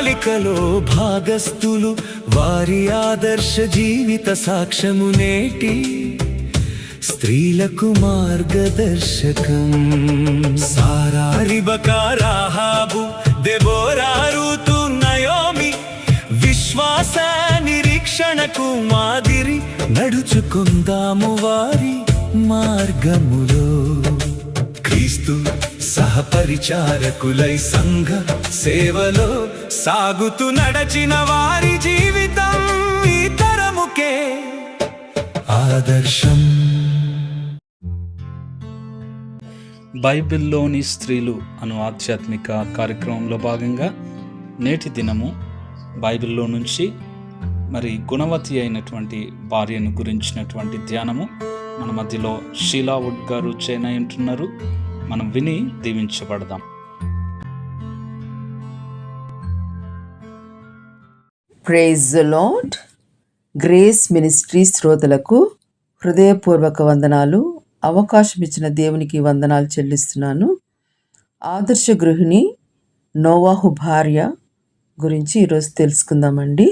ప్రణాళికలో భాగస్థులు, వారి ఆదర్శ జీవిత సాక్ష్యము నేటి స్త్రీలకు మార్గదర్శకం. సారా, రిబకా, రాహాబు, దెబోరా, రూతు, నయోమి విశ్వాస నిరీక్షణకు మాదిరి. నడుచుకుందాము వారి మార్గములో, క్రీస్తు సహపరిచారకులై సంఘ సేవలో సాగుతూ నడచిన వారి జీవితం ఈ తరముకే ఆదర్శం. బైబిల్లోని స్త్రీలు అను ఆధ్యాత్మిక కార్యక్రమంలో భాగంగా నేటి దినము బైబిల్లో నుంచి మరి గుణవతి అయినటువంటి భార్యను గురించినటువంటి ధ్యానము మన మధ్యలో షీలా వుడ్ గారు చేయనంటున్నారు. మనం విని దీవించబడదాం. Praise the Lord. Grace ministry శ్రోతలకు హృదయపూర్వక వందనాలు. అవకాశం ఇచ్చిన దేవునికి వందనాలు చెల్లిస్తున్నాను. ఆదర్శ గృహిణి నోవాహు భార్య గురించి ఈరోజు తెలుసుకుందామండి.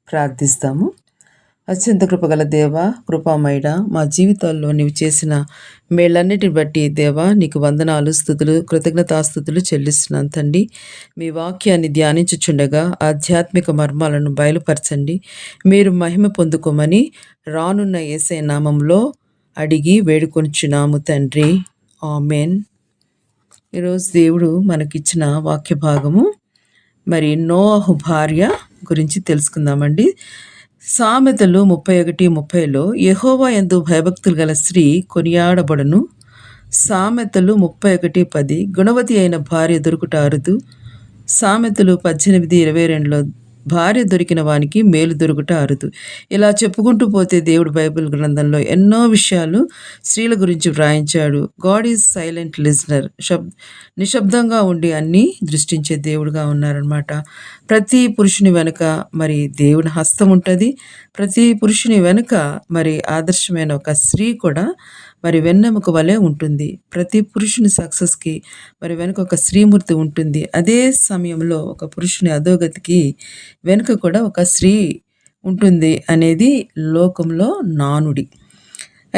ప్రార్థిస్తాము. అత్యంత కృపగల దేవ, కృపామయుడ, మా జీవితాల్లో నీవు చేసిన మేళ్ళన్నిటిని బట్టి దేవా నీకు వందనాలు, స్తుతులు, కృతజ్ఞతాస్తుతులు చెల్లిస్తున్నాను తండ్రి. మీ వాక్యాన్ని ధ్యానించుచుండగా ఆధ్యాత్మిక మర్మాలను బయలుపరచండి. మీరు మహిమ పొందుకోమని రానున్న యేసయ్య నామంలో అడిగి వేడుకొనుచున్నాము తండ్రి. ఆమేన్. ఈరోజు దేవుడు మనకిచ్చిన వాక్య భాగము మరి నోవాహు భార్య గురించి తెలుసుకుందామండి. సామెతలు 31:30 యెహోవా యందు భయభక్తులు గల స్త్రీ కొనియాడబడును. సామెతలు 31:10 గుణవతి అయిన భార్య దొరుకుట అరుదు. సామెతలు 18:22 భార్య దొరికిన వానికి మేలు దొరుకుట అరుదు. ఇలా చెప్పుకుంటూ పోతే దేవుడు బైబిల్ గ్రంథంలో ఎన్నో విషయాలు స్త్రీల గురించి వ్రాయించాడు. God is silent listener. నిశ్శబ్దంగా ఉండి అన్నీ దృష్టించే దేవుడుగా ఉన్నారనమాట. ప్రతి పురుషుని వెనుక మరి దేవుని హస్తం ఉంటుంది. ప్రతి పురుషుని వెనుక మరి ఆదర్శమైన ఒక స్త్రీ కూడా మరి వెన్నెముక వలె ఉంటుంది. ప్రతి పురుషుని సక్సెస్కి మరి వెనుక ఒక స్త్రీమూర్తి ఉంటుంది. అదే సమయంలో ఒక పురుషుని అధోగతికి వెనుక కూడా ఒక స్త్రీ ఉంటుంది అనేది లోకంలో నానుడి.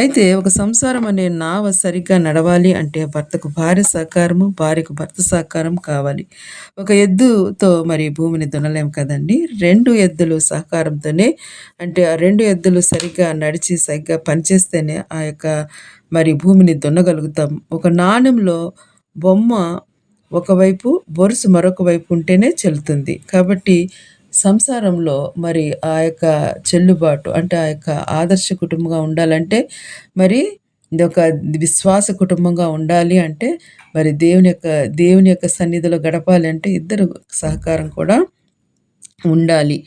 అయితే ఒక సంసారం అనే నావ సరిగ్గా నడవాలి అంటే భర్తకు భార్య సహకారము, భార్యకు భర్త సహకారం కావాలి. ఒక ఎద్దుతో మరి భూమిని దున్నలేం కదండి. 2 ఎద్దులు సహకారంతోనే, అంటే ఆ 2 ఎద్దులు సరిగ్గా నడిచి సరిగ్గా పనిచేస్తేనే ఆ యొక్క మరి భూమిని దున్నగలుగుతాం. ఒక నాణ్యంలో బొమ్మ ఒకవైపు, బొరుసు మరొక వైపు ఉంటేనే చెల్లుతుంది. కాబట్టి సంసారంలో మరి ఆ యొక్క చెల్లుబాటు అంటే ఆ యొక్క ఆదర్శ కుటుంబంగా ఉండాలంటే, మరి ఇది ఒక విశ్వాస కుటుంబంగా ఉండాలి అంటే, మరి దేవుని యొక్క సన్నిధిలో గడపాలి అంటే ఇద్దరు సహకారం కూడా ఉండాలి.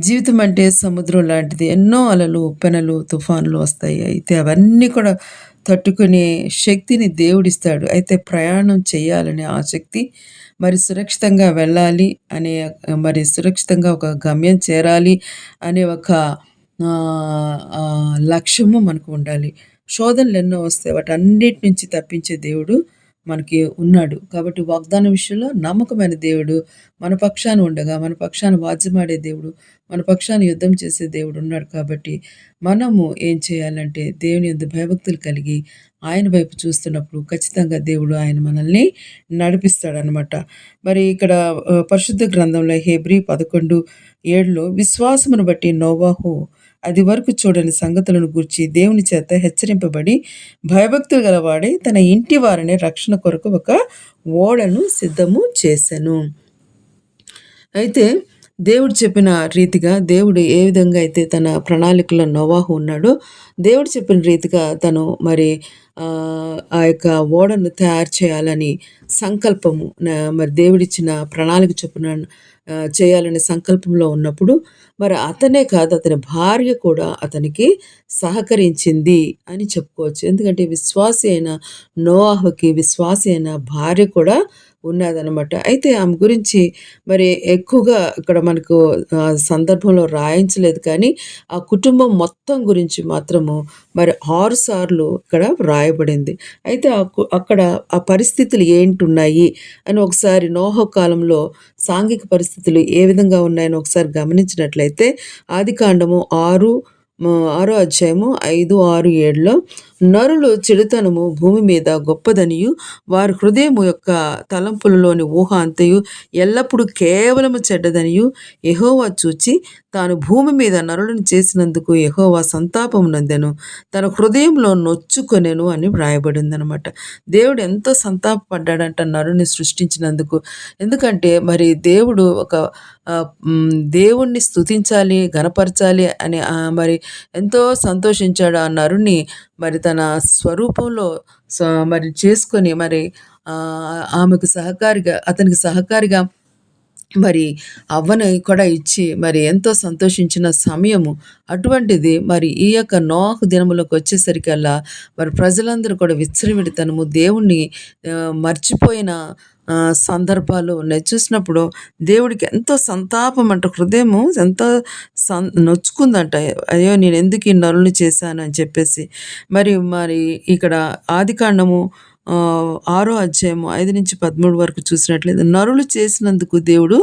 జీవితం అంటే సముద్రం లాంటిది. ఎన్నో అలలు, ఉప్పెనలు, తుఫానులు వస్తాయి. అయితే అవన్నీ కూడా తట్టుకునే శక్తిని దేవుడిస్తాడు. అయితే ప్రయాణం చేయాలనే ఆ శక్తి, మరి సురక్షితంగా వెళ్ళాలి అనే, మరి సురక్షితంగా ఒక గమ్యం చేరాలి అనే ఒక లక్ష్యము మనకు ఉండాలి. శోధనలు ఎన్నో వస్తాయి, వాటన్నిటి నుంచి తప్పించే దేవుడు మనకి ఉన్నాడు. కాబట్టి వాగ్దాన విషయంలో నమ్మకమైన దేవుడు మన పక్షాన ఉండగా, మన పక్షాన వాద్యమాడే దేవుడు, మన పక్షాన యుద్ధం చేసే దేవుడు ఉన్నాడు. కాబట్టి మనము ఏం చేయాలంటే దేవుని యందు భయభక్తులు కలిగి ఆయన వైపు చూస్తున్నప్పుడు ఖచ్చితంగా దేవుడు ఆయన మనల్ని నడిపిస్తాడనమాట. మరి ఇక్కడ పరిశుద్ధ గ్రంథంలో హెబ్రీ 11:7 విశ్వాసమును బట్టి నోవాహు అది వరకు చూడని సంగతులను గూర్చి దేవుని చేత హెచ్చరింపబడి భయభక్తులు గలవాడే తన ఇంటి వారిని రక్షణ కొరకు ఒక ఓడను సిద్ధము చేసెను. అయితే దేవుడు చెప్పిన రీతిగా, దేవుడు ఏ విధంగా అయితే తన ప్రణాళికలో నోవాహు ఉన్నాడో, దేవుడు చెప్పిన రీతిగా తను మరి ఆ యొక్క ఓడను తయారు చేయాలని సంకల్పము, మరి దేవుడిచ్చిన ప్రణాళిక చొప్పున చేయాలనే సంకల్పంలో ఉన్నప్పుడు మరి అతనే కాదు, అతని భార్య కూడా అతనికి సహకరించింది అని చెప్పుకోవచ్చు. ఎందుకంటే విశ్వాసి అయిన నోవాహుకి విశ్వాసి అయిన భార్య కూడా ఉన్నదనమాట. అయితే ఆమె గురించి మరి ఎక్కువగా ఇక్కడ మనకు సందర్భంలో రాయించలేదు, కానీ ఆ కుటుంబం మొత్తం గురించి మాత్రము మరి 6 సార్లు ఇక్కడ వ్రాయబడింది. అయితే అక్కడ ఆ పరిస్థితులు ఏంటున్నాయి అని ఒకసారి నోహ కాలంలో సాంఘిక పరిస్థితులు ఏ విధంగా ఉన్నాయని ఒకసారి గమనించినట్లయితే ఆదికాండము 6 అధ్యాయము 5, 6, 7లో నరులు చెడుతనము భూమి మీద గొప్పదనియు వారి హృదయము యొక్క తలంపులలోని ఊహ అంతయు ఎల్లప్పుడూ కేవలము చెడ్డదనియు యెహోవా చూచి తాను భూమి మీద నరులను చేసినందుకు యెహోవా సంతాపము నందెను, తన హృదయంలో నొచ్చుకొనెను అని వ్రాయబడిందనమాట. దేవుడు ఎంతో సంతాపపడ్డాడంట నరుని సృష్టించినందుకు. ఎందుకంటే మరి దేవుడు దేవుణ్ణి స్తుతించాలి, గనపరచాలి అని మరి ఎంతో సంతోషించాడు. ఆ నరుని మరి తన స్వరూపంలో మరి చేసుకొని మరి ఆమెకు సహకారిగా అతనికి సహకారిగా మరి అవ్వని కూడా ఇచ్చి మరి ఎంతో సంతోషించిన సమయము అటువంటిది. మరి ఈ యొక్క నోహు దినములకు వచ్చేసరికల్లా మరి ప్రజలందరూ కూడా విచ్చలవిడితనము దేవుణ్ణి మర్చిపోయిన సందర్భాలు ఉన్నాయి. చూసినప్పుడు దేవుడికి ఎంతో సంతాపం అంట, హృదయము ఎంతో నొచ్చుకుందంట. అయ్యో నేను ఎందుకు ఈ నరులను చేశాను అని చెప్పేసి. మరి మరి ఇక్కడ ఆదికాండము 6 అధ్యాయము 5-13 వరకు చూసినట్లయితే నరులు చేసినందుకు దేవుడు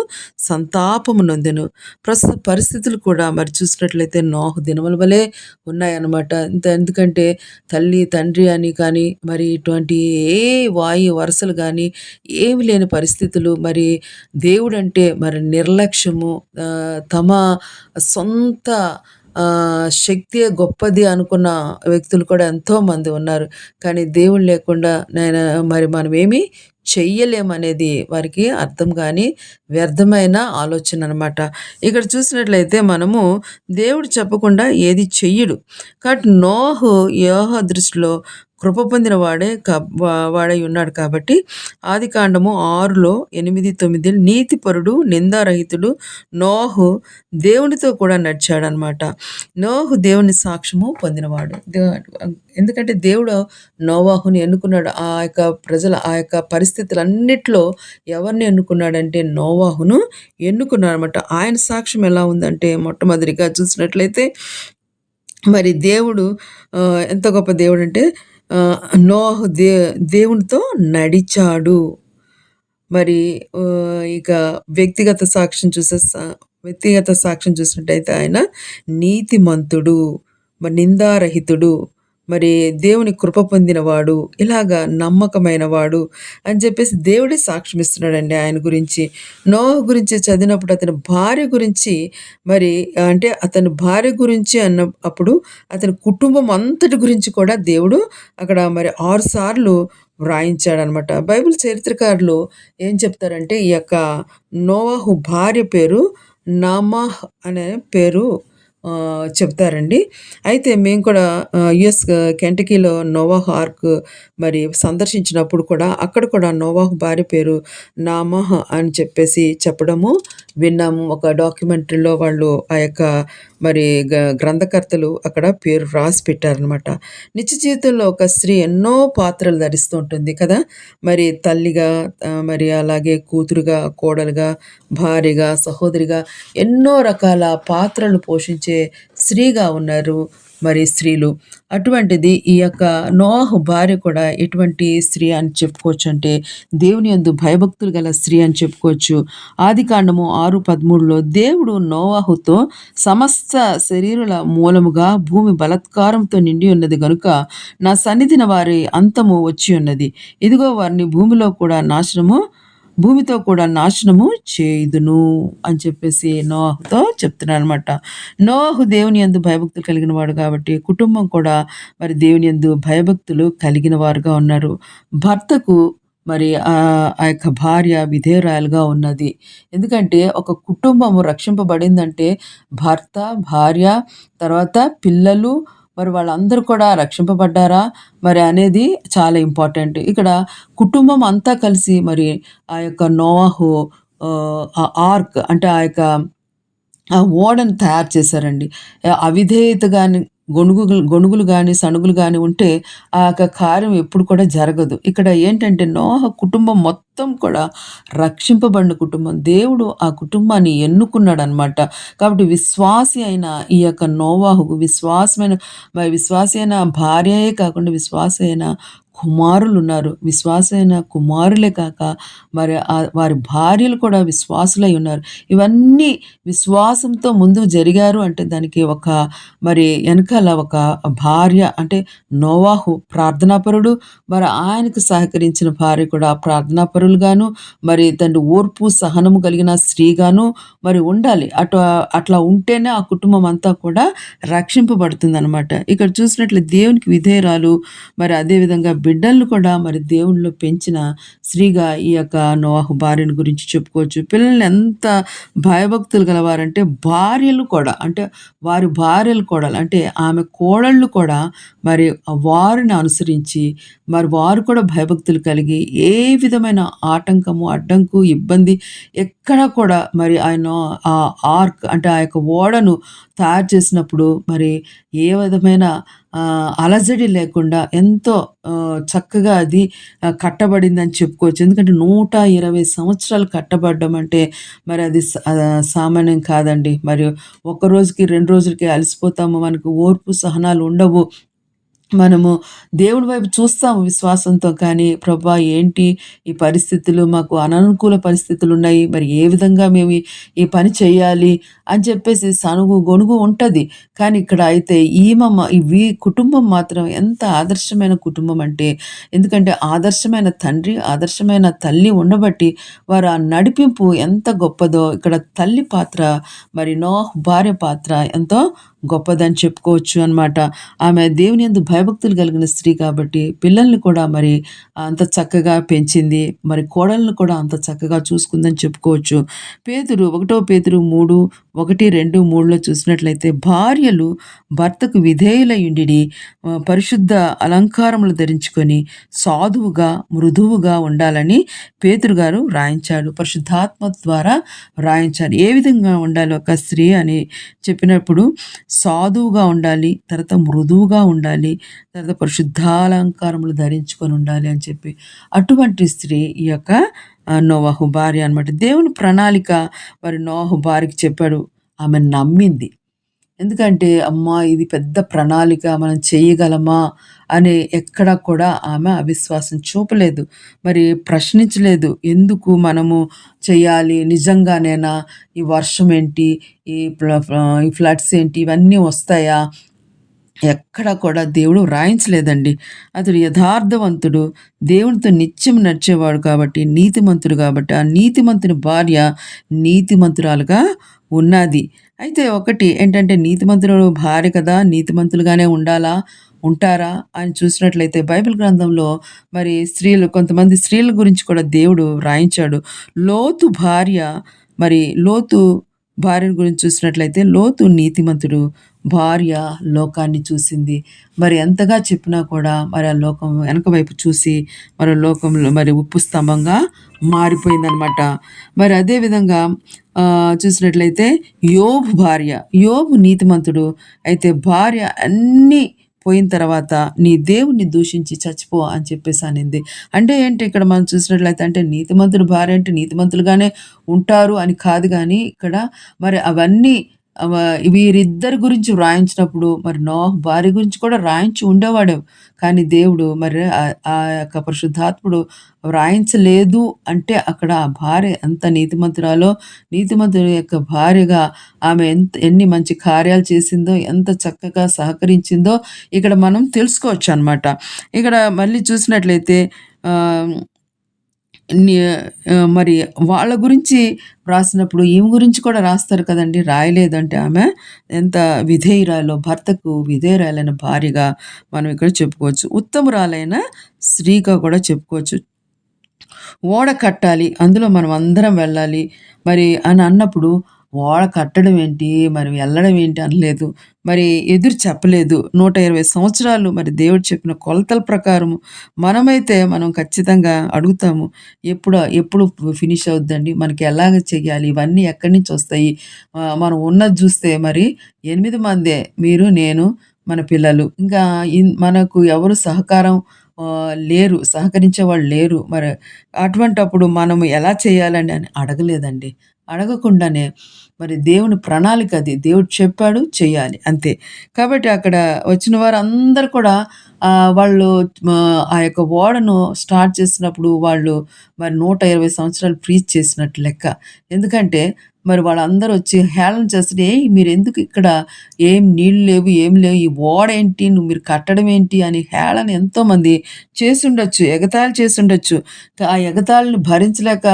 సంతాపము నొందెను. ప్రస్తుత పరిస్థితులు కూడా మరి చూసినట్లయితే నోహు దినముల వలె ఉన్నాయన్నమాట. ఎందుకంటే తల్లి తండ్రి అని కానీ మరి ఇటువంటి ఏ వాయు వరసలు కానీ ఏమి లేని పరిస్థితులు. మరి దేవుడంటే మరి నిర్లక్ష్యము, తమ సొంత శక్తియే గొప్పది అనుకున్న వ్యక్తులు కూడా ఎంతోమంది ఉన్నారు. కానీ దేవుడు లేకుండా మరి మనం ఏమీ చెయ్యలేమనేది వారికి అర్థం కాని వ్యర్థమైన ఆలోచన అనమాట. ఇక్కడ చూసినట్లయితే మనము దేవుడు చెప్పకుండా ఏది చెయ్యడు. కాబట్టి నోహు యెహోవా దృష్టిలో కృప పొందిన వాడై ఉన్నాడు. కాబట్టి ఆదికాండము 6లో 8, 9 నీతిపరుడు నిందారహితుడు నోహు దేవునితో కూడా నడిచాడనమాట. నోహు దేవుని సాక్ష్యము పొందినవాడు. ఎందుకంటే దేవుడు నోవాహుని ఎన్నుకున్నాడు. ఆ యొక్క పరిస్థితులన్నిట్లో ఎవరిని ఎన్నుకున్నాడంటే నోవాహును ఎన్నుకున్నాడు అనమాట. ఆయన సాక్ష్యం ఎలా ఉందంటే మొట్టమొదటిగా చూసినట్లయితే మరి దేవుడు ఎంత గొప్ప దేవుడు అంటే నోహు దేవునితో నడిచాడు. మరి ఇక వ్యక్తిగత సాక్ష్యం చూసినట్టయితే ఆయన నీతిమంతుడు, మరి నిందారహితుడు, మరి దేవుని కృప పొందినవాడు, ఇలాగా నమ్మకమైన వాడు అని చెప్పేసి దేవుడే సాక్ష్యం ఇస్తున్నాడండి ఆయన గురించి. నోహు గురించి చదివినప్పుడు అతని భార్య గురించి మరి అంటే అతని భార్య గురించి అప్పుడు అతని కుటుంబం అంతటి గురించి కూడా దేవుడు అక్కడ మరి 6 సార్లు వ్రాయించాడనమాట. బైబిల్ చరిత్రకారులు ఏం చెప్తారంటే ఈ యొక్క నోవాహు భార్య పేరు నామాహ్ అనే పేరు చెప్తారండి. అయితే మేము కూడా యుఎస్ కెంటకీలో నోవాహు ఆర్క్ మరి సందర్శించినప్పుడు కూడా అక్కడ కూడా నోవాహు భార్య పేరు నామాహ్ అని చెప్పేసి చెప్పడము విన్నాము. ఒక డాక్యుమెంటరీలో వాళ్ళు ఆ యొక్క మరి గ్రంథకర్తలు అక్కడ పేరు రాసి పెట్టారనమాట. నిత్య జీవితంలో ఒక స్త్రీ ఎన్నో పాత్రలు ధరిస్తూ ఉంటుంది కదా. మరి తల్లిగా, మరి అలాగే కూతురుగా, కోడలుగా, భార్యగా, సహోదరిగా ఎన్నో రకాల పాత్రలు పోషించే స్త్రీగా ఉన్నారు మరి స్త్రీలు. అటువంటిది ఈ యొక్క నోవాహు భార్య కూడా ఎటువంటి స్త్రీ అని చెప్పుకోవచ్చు అంటే దేవుని యందు భయభక్తులు గల స్త్రీ అని చెప్పుకోవచ్చు. ఆదికాండము 6:13లో దేవుడు నోవాహుతో సమస్త శరీరుల మూలముగా భూమి బలాత్కారంతో నిండి ఉన్నది గనుక నా సన్నిధిన వారి అంతము వచ్చి ఉన్నది, ఇదిగో వారిని భూమితో కూడా నాశనము చేయుదును అని చెప్పేసి నోవాహుతో చెప్తున్నాను అనమాట. నోవాహు దేవుని యందు భయభక్తులు కలిగిన వాడు కాబట్టి కుటుంబం కూడా మరి దేవుని యందు భయభక్తులు కలిగిన వారుగా ఉన్నారు. భర్తకు మరి ఆ యొక్క భార్య విధేయురాలుగా ఉన్నది. ఎందుకంటే ఒక కుటుంబము రక్షింపబడిందంటే భర్త, భార్య, తర్వాత పిల్లలు మరి వాళ్ళందరూ కూడా రక్షింపబడ్డారా మరి అనేది చాలా ఇంపార్టెంట్. ఇక్కడ కుటుంబం అంతా కలిసి మరి ఆ యొక్క నోవాహు ఆ ఆర్క్ అంటే ఆ యొక్క ఓడను తయారు చేశారండి. అవిధేయతగా గొణుగులు కానీ సణుగులు కానీ ఉంటే ఆ యొక్క కార్యం ఎప్పుడు కూడా జరగదు. ఇక్కడ ఏంటంటే నోహ కుటుంబం మొత్తం కూడా రక్షింపబడిన కుటుంబం. దేవుడు ఆ కుటుంబాన్ని ఎన్నుకున్నాడనమాట. కాబట్టి విశ్వాసి అయిన ఈ యొక్క నోవాహుకు విశ్వాసి అయిన భార్యయే కాకుండా విశ్వాసి అయిన కుమారులున్నారు. విశ్వాసైన కుమారులే కాక వారి భార్యలు కూడా విశ్వాసులై ఉన్నారు. ఇవన్నీ విశ్వాసంతో ముందుకు జరిగారు అంటే దానికి వెనకాల ఒక భార్య అంటే నోవాహు ప్రార్థనాపరుడు, ఆయనకు సహకరించిన భార్య కూడా ప్రార్థనాపరులుగాను, తండ్రి ఓర్పు సహనము కలిగిన స్త్రీగాను ఉండాలి. అట్లా ఉంటేనే ఆ కుటుంబం అంతా కూడా రక్షింపబడుతుందనమాట. ఇక్కడ చూసినట్లు దేవునికి విధేయురాలు, అదేవిధంగా బిడ్డలను కూడా దేవునిలో పెంచిన స్త్రీగా ఈ యొక్క నోవాహు భార్యను గురించి చెప్పుకోవచ్చు. పిల్లల్ని ఎంత భయభక్తులు గలవారంటే భార్యలు కూడా అంటే ఆమె కోడళ్ళు కూడా వారిని అనుసరించి వారు కూడా భయభక్తులు కలిగి ఏ విధమైన ఆటంకము అడ్డంకు ఇబ్బంది ఎక్కడ కూడా ఆయన ఆ ఆర్క్ అంటే ఆ యొక్క ఓడను తయారు చేసినప్పుడు ఏ విధమైన అలజడి లేకుండా ఎంతో చక్కగా అది కట్టబడిందని చెప్పుకోవచ్చు. ఎందుకంటే 120 సంవత్సరాలు కట్టబడ్డం అంటే అది సామాన్యం కాదండి. ఒక్క రోజుకి 2 రోజులకి అలసిపోతాము, మనకు ఓర్పు సహనాలు ఉండవు. మనము దేవుడి వైపు చూస్తాము విశ్వాసంతో, కానీ ప్రభా ఏంటి ఈ పరిస్థితులు, మాకు అననుకూల పరిస్థితులు ఉన్నాయి, ఏ విధంగా మేము ఈ పని చేయాలి అని చెప్పేసి సనుగు గొనుగు ఉంటుంది. కానీ ఇక్కడ అయితే ఈ కుటుంబం మాత్రం ఎంత ఆదర్శమైన కుటుంబం అంటే, ఎందుకంటే ఆదర్శమైన తండ్రి ఆదర్శమైన తల్లి ఉండబట్టి వారు ఆ నడిపింపు ఎంత గొప్పదో ఇక్కడ తల్లి పాత్ర నోహ్ భార్య పాత్ర ఎంతో గొప్పదని చెప్పుకోవచ్చు అనమాట. ఆమె దేవుని యందు భయభక్తులు కలిగిన స్త్రీ కాబట్టి పిల్లల్ని కూడా అంత చక్కగా పెంచింది, కోడళ్ళను కూడా అంత చక్కగా చూసుకుందని చెప్పుకోవచ్చు. 1 పేతురు 3:1-2-3లో చూసినట్లయితే భార్యలు భర్తకు విధేయులయుండి పరిశుద్ధ అలంకారములు ధరించుకొని సాధువుగా మృదువుగా ఉండాలని పేతురు గారు రాయించాడు. పరిశుద్ధాత్మ ద్వారా రాయించారు. ఏ విధంగా ఉండాలి ఒక స్త్రీ అని చెప్పినప్పుడు సాధువుగా ఉండాలి, తర్వాత మృదువుగా ఉండాలి, తర్వాత పరిశుద్ధాలంకారములు ధరించుకొని ఉండాలి అని చెప్పి అటువంటి స్త్రీ ఈ యొక్క నోవాహు భార్య అనమాట. దేవుని ప్రణాళిక నోవాహు భార్యకి చెప్పాడు. ఆమె నమ్మింది. ఎందుకంటే అమ్మా ఇది పెద్ద ప్రణాళిక, మనం చేయగలమా అని ఎక్కడ కూడా ఆమె అవిశ్వాసం చూపలేదు, ప్రశ్నించలేదు. ఎందుకు మనము చేయాలి, నిజంగానేనా, ఈ వర్షం ఏంటి, ఈ ఫ్లడ్స్ ఏంటి, ఇవన్నీ వస్తాయా, ఎక్కడ కూడా దేవుడు రాయించలేదండి. అతడు యథార్థవంతుడు, దేవునితో నిత్యం నడిచేవాడు కాబట్టి, నీతిమంతుడు కాబట్టి ఆ నీతిమంతుని భార్య నీతిమంతురాలుగా ఉన్నది. అయితే ఒకటి ఏంటంటే నీతిమంతుడు భార్య కదా, నీతిమంతులుగానే ఉంటారా అని చూసినట్లయితే బైబిల్ గ్రంథంలో కొంతమంది స్త్రీల గురించి కూడా దేవుడు రాయించాడు. లోతు భార్యను గురించి చూసినట్లయితే లోతు నీతిమంతుడు, భార్య లోకాన్ని చూసింది. ఎంతగా చెప్పినా కూడా ఆ లోకం వెనక వైపు చూసి లోకంలో ఉప్పు స్తంభంగా మారిపోయిందనమాట. అదేవిధంగా చూసినట్లయితే యోబు నీతిమంతుడు, అయితే భార్య అన్నీ పోయిన తర్వాత నీ దేవుణ్ణి దూషించి చచ్చిపో అని చెప్పేసి అనింది. అంటే ఏంటి ఇక్కడ మనం చూసినట్లయితే అంటే నీతిమంతుడు భార్య అంటే నీతిమంతులుగానే ఉంటారు అని కాదు, కానీ ఇక్కడ అవన్నీ వీరిద్దరి గురించి వ్రాయించినప్పుడు నోవాహు భార్య గురించి కూడా రాయించి ఉండేవాడు, కానీ దేవుడు ఆ యొక్క పరిశుద్ధాత్ముడు వ్రాయించలేదు. అంటే అక్కడ ఆ భార్య ఎంత నీతిమంతుడి యొక్క భార్యగా ఆమె ఎన్ని మంచి కార్యాలు చేసిందో, ఎంత చక్కగా సహకరించిందో ఇక్కడ మనం తెలుసుకోవచ్చు అనమాట. ఇక్కడ మళ్ళీ చూసినట్లయితే వాళ్ళ గురించి రాసినప్పుడు ఈమె గురించి కూడా రాస్తారు కదండి. రాయలేదంటే ఆమె ఎంత విధేయురాలో, భర్తకు విధేయురాలైన భార్యగా మనం ఇక్కడ చెప్పుకోవచ్చు. ఉత్తమురాలైన స్త్రీగా కూడా చెప్పుకోవచ్చు. ఓడ కట్టాలి, అందులో మనం అందరం వెళ్ళాలి అని అన్నప్పుడు ఓడ కట్టడం ఏంటి, వెళ్ళడం ఏంటి అనలేదు, ఎదురు చెప్పలేదు. 120 సంవత్సరాలు దేవుడు చెప్పిన కొలతల ప్రకారం మనమైతే మనం ఖచ్చితంగా అడుగుతాము, ఎప్పుడు ఫినిష్ అవుద్దండి, మనకి ఎలాగ చెయ్యాలి, ఇవన్నీ ఎక్కడి నుంచి వస్తాయి. మనం ఉన్నది చూస్తే 8 మందే, మీరు నేను మన పిల్లలు. ఇంకా మనకు ఎవరు లేరు, సహకరించే వాళ్ళు లేరు. మరి అటువంటప్పుడు మనం ఎలా చేయాలని అని అడగలేదండి. అడగకుండానే మరి దేవుని ప్రణాళిక అది. దేవుడు చెప్పాడు చెయ్యాలి అంతే. కాబట్టి అక్కడ వచ్చిన వారందరూ కూడా వాళ్ళు ఆ యొక్క ఓడను స్టార్ట్ చేసినప్పుడు వాళ్ళు మరి 120 సంవత్సరాలు ప్రీచ్ చేసినట్టు లెక్క. ఎందుకంటే మరి వాళ్ళందరూ వచ్చి హేళన చేస్తుంటే, "ఏయ్! మీరెందుకు ఇక్కడ? ఏం నీళ్ళు లేవు, ఏం లేవు. ఈ ఓడ ఏంటి? మీరు కట్టడం ఏంటి?" అని హేళన ఎంతోమంది చేసుండొచ్చు. ఎగతాళి చేసుండొచ్చు. ఆ ఎగతాళిని భరించలేక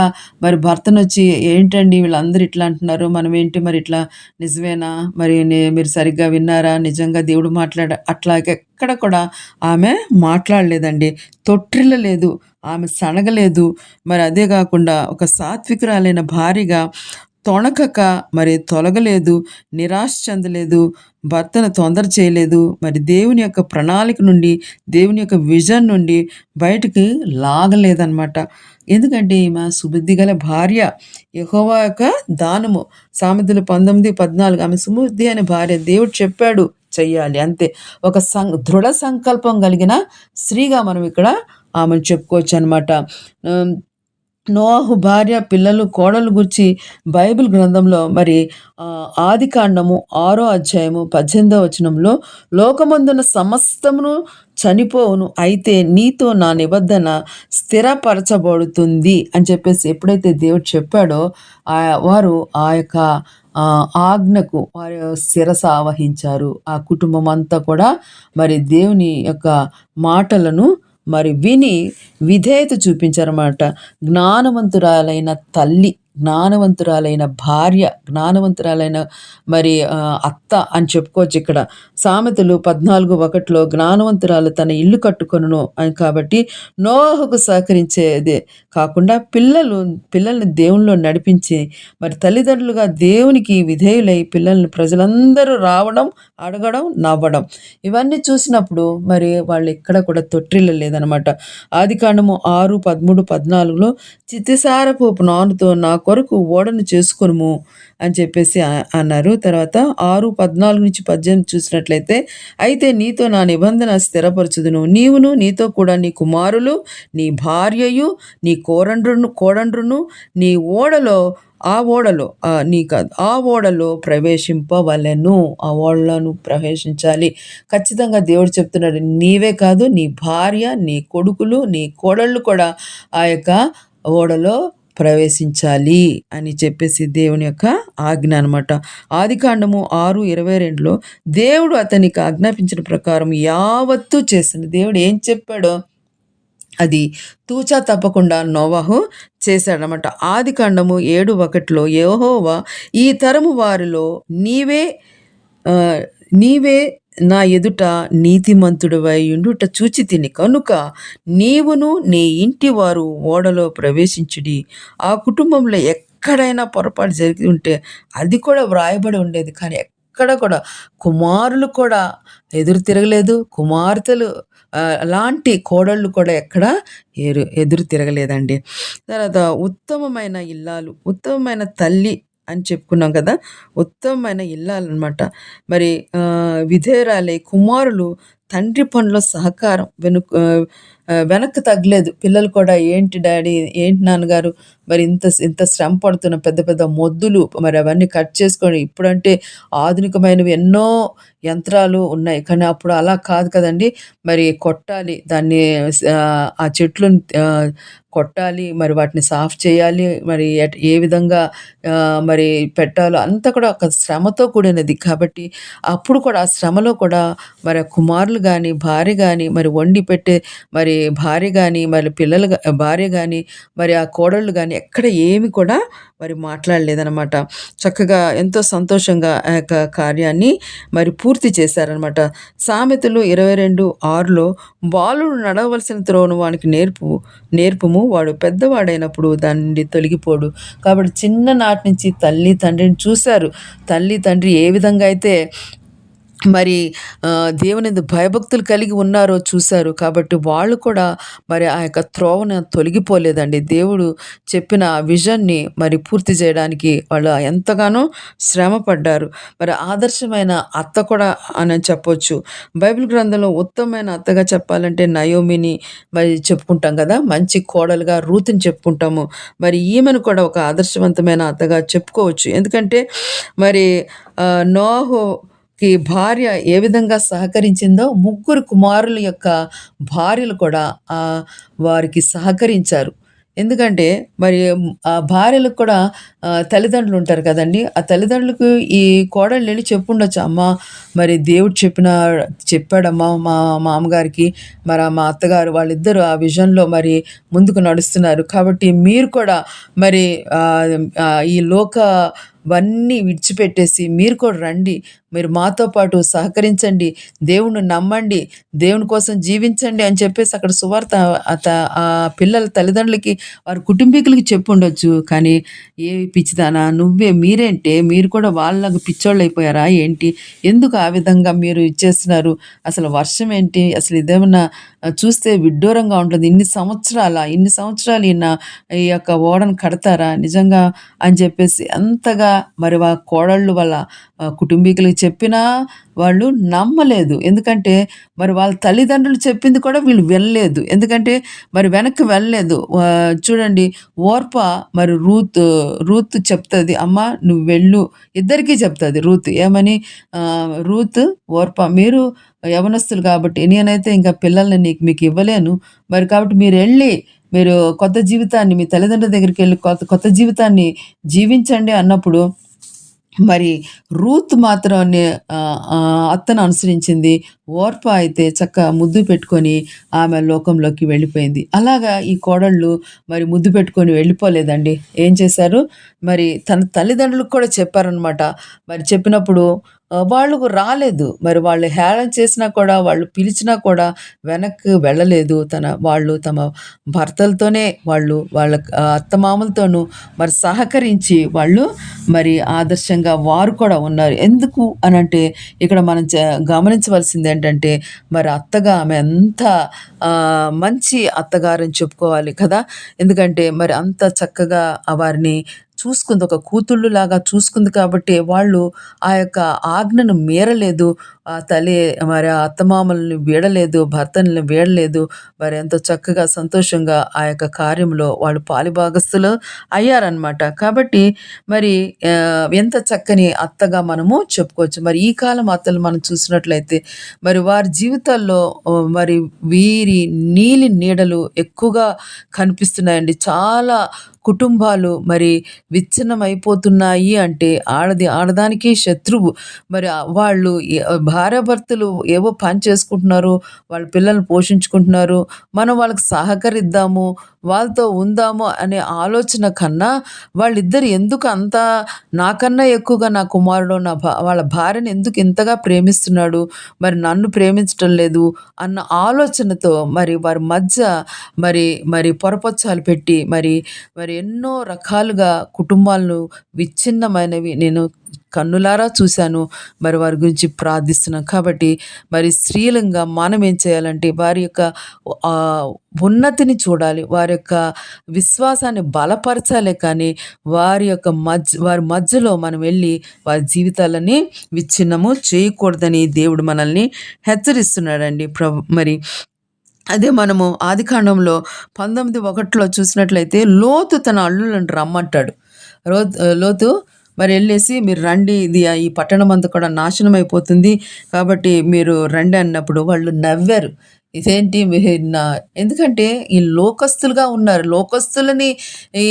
మరి భర్తనొచ్చి, "ఏంటండి వీళ్ళందరూ ఇట్లా అంటున్నారు. మనమేంటి మరి ఇట్లా నిజమేనా? మరి మీరు సరిగ్గా విన్నారా? నిజంగా దేవుడు అట్లాగ ఎక్కడ కూడా ఆమె మాట్లాడలేదండి. తొట్రిల్లలేదు. ఆమె సణగలేదు. మరి అదే గాకుండా ఒక సాత్వికురాలైన భార్యగా తొణకక మరి తొలగలేదు, నిరాశ చెందలేదు, భర్తను తొందర చేయలేదు. మరి దేవుని యొక్క ప్రణాళిక నుండి, దేవుని యొక్క విజన్ నుండి బయటికి లాగలేదనమాట. ఎందుకంటే ఈమె సుబుద్ధి గల భార్య, యెహోవా యొక్క దానము. సామెతలు 19:14 ఆమె సుబుద్ధి అనే భార్య. దేవుడు చెప్పాడు చెయ్యాలి అంతే. ఒక దృఢ సంకల్పం కలిగిన స్త్రీగా మనం ఇక్కడ ఆమెను చెప్పుకోవచ్చు అనమాట. నోవాహు భార్య, పిల్లలు, కోడలు గురించి బైబిల్ గ్రంథంలో మరి ఆదికాండము 6వ అధ్యాయము 18వ వచనంలో, లోకమందున సమస్తమును చనిపోవును, అయితే నీతో నా నిబంధన స్థిరపరచబడుతుంది అని చెప్పేసి ఎప్పుడైతే దేవుడు చెప్పాడో వారు ఆ యొక్క ఆజ్ఞకు వారు శిరస ఆవహించారు. ఆ కుటుంబం అంతా కూడా మరి దేవుని యొక్క మాటలను మరి విని విధేయత చూపించారన్నమాట. జ్ఞానవంతురాలైన తల్లి, జ్ఞానవంతురాలైన భార్య, జ్ఞానవంతురాలైన మరి అత్త అని చెప్పుకోవచ్చు ఇక్కడ. సామెతలు 14:1 జ్ఞానవంతురాలు తన ఇల్లు కట్టుకొనును అని. కాబట్టి నోవహుకు సహకరించేదే కాకుండా పిల్లల్ని దేవునిలో నడిపించి మరి తల్లిదండ్రులుగా దేవునికి విధేయులై పిల్లల్ని ప్రజలందరూ రావడం, అడగడం, నవ్వడం ఇవన్నీ చూసినప్పుడు మరి వాళ్ళు ఎక్కడ కూడా తొట్టిల్లలేదనమాట. ఆదికాండము 6:13-14 చితిసారపు నానుతో నా కొరకు ఓడను చేసుకొనుము అని చెప్పేసి అన్నారు. తర్వాత 6:14-18 చూసినట్లయితే, అయితే నీతో నా నిబంధన స్థిరపరచుదును, నీవును నీతో కూడా నీ కుమారులు, నీ భార్యయు, నీ కోడండ్రును నీ ఓడలో ఆ ఓడలో ప్రవేశింపవలెను. ఆ ఓడలను ప్రవేశించాలి. ఖచ్చితంగా దేవుడు చెప్తున్నాడు, నీవే కాదు నీ భార్య, నీ కొడుకులు, నీ కోడళ్ళు కూడా ఆ యొక్క ఓడలో ప్రవేశించాలి అని చెప్పేసి దేవుని యొక్క ఆజ్ఞ అనమాట. ఆదికాండము 6:22 దేవుడు అతనికి ఆజ్ఞాపించిన ప్రకారం యావత్తూ చేసింది. దేవుడు ఏం చెప్పాడో అది తూచా తప్పకుండా నోవహు చేశాడనమాట. ఆదికాండము 7:1 యెహోవా ఈ తరము వారిలో నీవే నా ఎదుట నీతిమంతుడివై ఉండుట చూచి తిని కనుక నీవును నీ ఇంటి వారు ఓడలో ప్రవేశించుడి. ఆ కుటుంబంలో ఎక్కడైనా పొరపాటు జరిగి ఉంటే అది కూడా వ్రాయబడి ఉండేది. కానీ ఎక్కడ కూడా కుమారులు కూడా ఎదురు తిరగలేదు, కుమార్తెలు అలాంటి కోడళ్ళు కూడా ఎక్కడ ఎదురు తిరగలేదండి. తర్వాత ఉత్తమమైన ఇల్లాలు, ఉత్తమమైన తల్లి అని చెప్పుకున్నాం కదా, ఉత్తమమైన ఇల్లాలన్నమాట. మరి విధేయురాలై కుమారులు తండ్రి పనిలో సహకారం వెనక్కి తగ్గలేదు. పిల్లలు కూడా ఏంటి డాడీ, ఏంటి నాన్నగారు మరి ఇంత శ్రమ పడుతున్న పెద్ద పెద్ద మొద్దులు మరి అవన్నీ కట్ చేసుకొని, ఇప్పుడంటే ఆధునికమైనవి ఎన్నో యంత్రాలు ఉన్నాయి, కానీ అప్పుడు అలా కాదు కదండి. మరి కొట్టాలి దాన్ని, ఆ చెట్లను కొట్టాలి, మరి వాటిని సాఫ్ చేయాలి, మరి ఏ విధంగా మరి పెట్టాలో అంతా కూడా ఒక శ్రమతో కూడినది. కాబట్టి అప్పుడు కూడా ఆ శ్రమలో కూడా మరి కుమారులు కానీ భార్య కానీ మరి వండి పెట్టే మరి భార్య కానీ మరి భార్య కానీ మరి ఆ కోడళ్ళు కానీ ఎక్కడ ఏమి కూడా మరి మాట్లాడలేదనమాట. చక్కగా ఎంతో సంతోషంగా ఆ యొక్క కార్యాన్ని మరి పూర్తి చేశారనమాట. సామెతలు 22:6 బాలుడు నడవలసిన త్రోవను వానికి నేర్పుము, వాడు పెద్దవాడైనప్పుడు దాని నుండి తొలగిపోడు. కాబట్టి చిన్ననాటి నుంచి తల్లి తండ్రిని చూశారు. తల్లి తండ్రి ఏ విధంగా అయితే మరి దేవునియందు భయభక్తులు కలిగి ఉన్నారో చూశారు. కాబట్టి వాళ్ళు కూడా మరి ఆ యొక్క త్రోవను తొలగిపోలేదండి. దేవుడు చెప్పిన విజన్‌ని మరి పూర్తి చేయడానికి వాళ్ళు ఎంతగానో శ్రమపడ్డారు. మరి ఆదర్శమైన అత్త కూడా అని చెప్పొచ్చు. బైబిల్ గ్రంథంలో ఉత్తమమైన అత్తగా చెప్పాలంటే నయోమిని మరి చెప్పుకుంటాం కదా! మంచి కోడలుగా రూతుని చెప్పుకుంటాము. మరి ఈమెను కూడా ఒక ఆదర్శవంతమైన అత్తగా చెప్పుకోవచ్చు. ఎందుకంటే మరి నోవాహుకి భార్య ఏ విధంగా సహకరించిందో ముగ్గురు కుమారుల యొక్క భార్యలు కూడా వారికి సహకరించారు. ఎందుకంటే మరి ఆ భార్యలకు కూడా తల్లిదండ్రులు ఉంటారు కదండీ! ఆ తల్లిదండ్రులకు ఈ కోడళ్ళు ఎళ్లి చెప్పుండొచ్చు. అమ్మా మరి దేవుడు చెప్పాడమ్మా మా మామగారికి, మరి మా అత్తగారు వాళ్ళిద్దరూ ఆ విజన్‌లో మరి ముందుకు నడుస్తున్నారు. కాబట్టి మీరు కూడా మరి ఈ లోకవన్నీ విడిచిపెట్టేసి మీరు కూడా రండి. మీరు మాతో పాటు సహకరించండి. దేవుడిని నమ్మండి. దేవుని కోసం జీవించండి అని చెప్పేసి అక్కడ సువార్త ఆ పిల్లల తల్లిదండ్రులకి, వారి కుటుంబీకులకి చెప్పుండొచ్చు. కానీ ఏ పిచ్చిదానా మీరేంటే మీరు కూడా వాళ్ళలాగా పిచ్చోళ్ళయిపోయారా ఏంటి? ఎందుకు ఆ విధంగా మీరు ఇచ్చేస్తున్నారు? అసలు వర్షం ఏంటి? అసలు ఇదేమన్నా చూస్తే విడ్డూరంగా ఉంటుంది. ఇన్ని సంవత్సరాలు ఈ యొక్క ఓడను కడతారా నిజంగా అని చెప్పేసి అంతగా మరి కోడళ్ళు వాళ్ళ కుటుంబీకులకి చెప్పినా వాళ్ళు నమ్మలేదు. ఎందుకంటే మరి వాళ్ళ తల్లిదండ్రులు చెప్పింది కూడా వీళ్ళు వినలేదు. ఎందుకంటే మరి వెనక్కి వెళ్ళలేదు. చూడండి, ఓర్ప మరి రూత్ చెప్తుంది, అమ్మ నువ్వు వెళ్ళు. ఇద్దరికీ చెప్తుంది రూత్. ఏమని? రూత్, ఓర్ప మీరు యవనస్తులు కాబట్టి నేనైతే ఇంకా పిల్లల్ని మీకు ఇవ్వలేను. మరి కాబట్టి మీరు కొత్త జీవితాన్ని మీ తల్లిదండ్రుల దగ్గరికి వెళ్ళి కొత్త జీవితాన్ని జీవించండి అన్నప్పుడు మరి రూత్ మాత్రం అత్తను అనుసరించింది. ఓర్ప అయితే చక్కగా ముద్దు పెట్టుకొని ఆమె లోకంలోకి వెళ్ళిపోయింది. అలాగా ఈ కోడళ్ళు మరి ముద్దు పెట్టుకొని వెళ్ళిపోలేదండి. ఏం చేశారు? మరి తన తల్లిదండ్రులకు కూడా చెప్పారనమాట. మరి చెప్పినప్పుడు వాళ్ళు రాలేదు. మరి వాళ్ళు హేళన చేసినా కూడా, వాళ్ళు పిలిచినా కూడా వెనక్కి వెళ్ళలేదు. వాళ్ళు తమ భర్తలతోనే వాళ్ళ అత్తమామలతోనూ మరి సహకరించి వాళ్ళు మరి ఆదర్శంగా వారు కూడా ఉన్నారు. ఎందుకు అనంటే ఇక్కడ మనం గమనించవలసింది ఏంటంటే మరి అత్తగా ఆమె ఎంత మంచి అత్తగారని చెప్పుకోవాలి కదా! ఎందుకంటే మరి అంత చక్కగా వారిని చూసుకుంది. ఒక కూతుళ్ళులాగా చూసుకుంది కాబట్టి వాళ్ళు ఆ యొక్క ఆజ్ఞను మీరలేదు. మరి ఆ అత్తమామల్ని వీడలేదు, భర్తల్ని వీడలేదు. మరి ఎంతో చక్కగా సంతోషంగా ఆ యొక్క కార్యంలో వాళ్ళు పాలిభాగస్తులు అయ్యారనమాట. కాబట్టి మరి ఎంత చక్కని అత్తగా మనము చెప్పుకోవచ్చు. మరి ఈ కాలం అత్తలు మనం చూసినట్లయితే మరి వారి జీవితాల్లో మరి వీరి నీలి నీడలు ఎక్కువగా కనిపిస్తున్నాయండి. చాలా కుటుంబాలు మరి విచ్ఛిన్నమైపోతున్నాయి అంటే ఆడదానికి శత్రువు. మరి వాళ్ళు భార్యాభర్తలు ఏవో పని చేసుకుంటున్నారు, వాళ్ళ పిల్లల్ని పోషించుకుంటున్నారు, మనం వాళ్ళకి సహకరిద్దాము, వాళ్ళతో ఉందాము అనే ఆలోచన కన్నా వాళ్ళిద్దరు ఎందుకు అంత నాకన్నా ఎక్కువగా నా కుమారుడు వాళ్ళ భార్యను ఎందుకు ఇంతగా ప్రేమిస్తున్నాడు, మరి నన్ను ప్రేమించటం లేదు అన్న ఆలోచనతో మరి వారి మధ్య మరి మరి పొరపచ్చాలు పెట్టి మరి ఎన్నో రకాలుగా కుటుంబాలను విచ్ఛిన్నమైనవి నేను కన్నులారా చూశాను. మరి వారి గురించి ప్రార్థిస్తున్నాను. కాబట్టి మరి స్త్రీలంగా మనం ఏం చేయాలంటే వారి యొక్క ఉన్నతిని చూడాలి, వారి యొక్క విశ్వాసాన్ని బలపరచాలే కానీ వారి మధ్యలో మనం వెళ్ళి వారి జీవితాలని విచ్ఛిన్నము చేయకూడదని దేవుడు మనల్ని హెచ్చరిస్తున్నాడండి. మరి అదే మనము ఆదికాండంలో 19:1 చూసినట్లయితే లోతు తన అల్లులను రమ్మంటాడు. లోతు మరి వెళ్ళేసి మీరు రండి, ఈ పట్టణం అంతా కూడా నాశనం అయిపోతుంది కాబట్టి మీరు రండి అన్నప్పుడు వాళ్ళు నవ్వారు. ఇదేంటి ఎందుకంటే ఈ లోకస్తులుగా ఉన్నారు. లోకస్తులని ఈ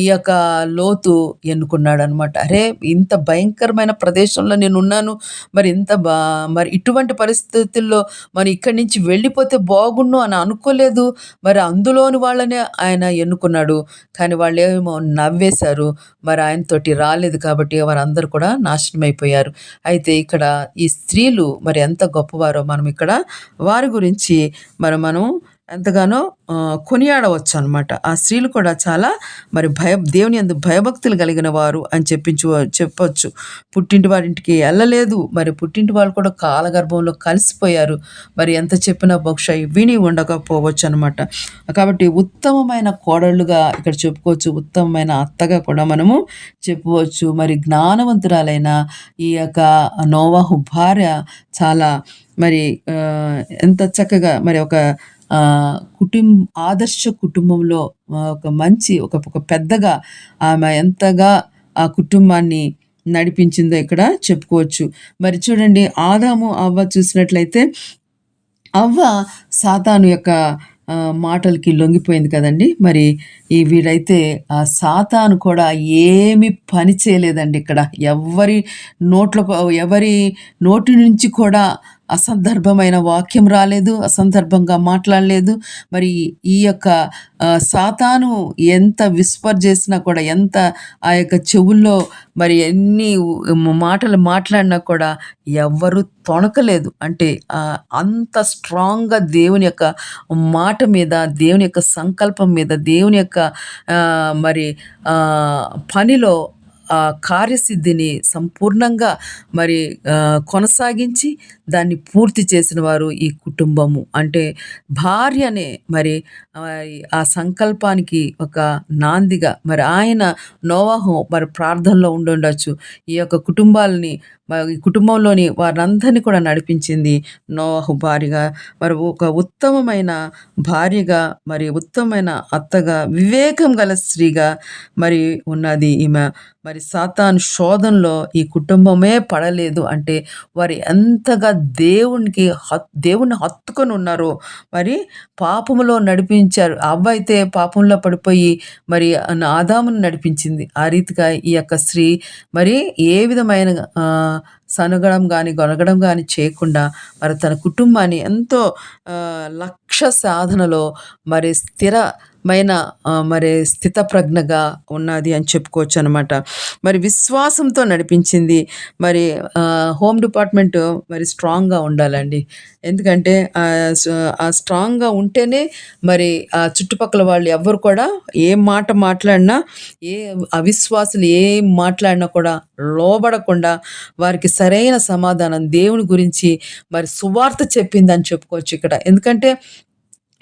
యొక్క లోతు ఎన్నుకున్నాడు అనమాట. అరే ఇంత భయంకరమైన ప్రదేశంలో నేను ఉన్నాను, మరి ఇటువంటి పరిస్థితుల్లో మరి ఇక్కడి నుంచి వెళ్ళిపోతే బాగుండు అని అనుకోలేదు. మరి అందులోని వాళ్ళనే ఆయన ఎన్నుకున్నాడు. కానీ వాళ్ళు ఏమో నవ్వేశారు. మరి ఆయనతోటి రాలేదు కాబట్టి వారందరూ కూడా నాశనం అయిపోయారు. అయితే ఇక్కడ ఈ స్త్రీలు మరి ఎంత గొప్పవారో మనం ఇక్కడ వారి గురించి మనం ఎంతగానో కొనియాడవచ్చు అనమాట. ఆ స్త్రీలు కూడా చాలా మరి దేవుని యందు భయభక్తులు కలిగిన వారు అని చెప్పొచ్చు. పుట్టింటి వారింటికి వెళ్ళలేదు. మరి పుట్టింటి వాళ్ళు కూడా కాలగర్భంలో కలిసిపోయారు. మరి ఎంత చెప్పినా బహుశా విని ఉండకపోవచ్చు అనమాట. కాబట్టి ఉత్తమమైన కోడళ్ళుగా ఇక్కడ చెప్పుకోవచ్చు. ఉత్తమమైన అత్తగా కూడా మనము చెప్పుకోవచ్చు. మరి జ్ఞానవంతురాలైన ఈ యొక్క నోవాహు భార్య చాలా మరి ఎంత చక్కగా మరి ఒక ఆదర్శ కుటుంబంలో ఒక మంచి ఒక పెద్దగా ఆమె ఎంతగా ఆ కుటుంబాన్ని నడిపించిందో ఇక్కడ చెప్పుకోవచ్చు. మరి చూడండి, ఆదాము అవ్వ చూసినట్లయితే అవ్వ సాతాను యొక్క మాటలకి లొంగిపోయింది కదండి. మరి వీడైతే ఆ సాతాను కూడా ఏమి పని చేయలేదండి. ఇక్కడ ఎవరి నోటి నుంచి కూడా అసందర్భమైన వాక్యం రాలేదు, అసందర్భంగా మాట్లాడలేదు. మరి ఈ యొక్క సాతాను ఎంత విస్పర్ చేసినా కూడా, ఎంత ఆ యొక్క చెవుల్లో మరి ఎన్ని మాటలు మాట్లాడినా కూడా ఎవ్వరూ తొణకలేదు. అంటే అంత స్ట్రాంగ్గా దేవుని యొక్క మాట మీద, దేవుని యొక్క సంకల్పం మీద, దేవుని యొక్క మరి పనిలో కార్యసిద్ధిని సంపూర్ణంగా మరి కొనసాగించి దాన్ని పూర్తి చేసిన వారు ఈ కుటుంబము. అంటే భార్యనే మరి ఆ సంకల్పానికి ఒక నాందిగా మరి ఆయన నోవాహు మరి ప్రార్థనలో ఉండుండొచ్చు. ఈ యొక్క కుటుంబాలని ఈ కుటుంబంలోని వారందరినీ కూడా నడిపించింది నోవాహు భార్యగా. మరి ఒక ఉత్తమమైన భార్యగా, మరి ఉత్తమమైన అత్తగా, వివేకం గల స్త్రీగా మరి ఉన్నది ఈమె. మరి సాతాను శోధనలో ఈ కుటుంబమే పడలేదు. అంటే వారు ఎంతగా దేవుణ్ణి హత్తుకొని ఉన్నారో, మరి పాపములో నడిపించారు. అవ్వ అయితే పాపంలో పడిపోయి మరి ఆదామును నడిపించింది. ఆ రీతిగా ఈ యొక్క స్త్రీ మరి ఏ విధమైన సనగడం కానీ గొనగడం కానీ చేయకుండా మరి తన కుటుంబాన్ని ఎంతో లక్ష్య సాధనలో మరి మరి స్థితప్రజ్ఞగా ఉన్నది అని చెప్పుకోవచ్చు అనమాట. మరి విశ్వాసంతో నడిపించింది. మరి హోమ్ డిపార్ట్మెంట్ మరి స్ట్రాంగ్గా ఉండాలండి. ఎందుకంటే ఆ స్ట్రాంగ్గా ఉంటేనే మరి ఆ చుట్టుపక్కల వాళ్ళు ఎవ్వరు కూడా ఏ మాట మాట్లాడినా, ఏ అవిశ్వాసులు ఏం మాట్లాడినా కూడా లోబడకుండా వారికి సరైన సమాధానం దేవుని గురించి మరి సువార్త చెప్పిందని చెప్పుకోవచ్చు ఇక్కడ. ఎందుకంటే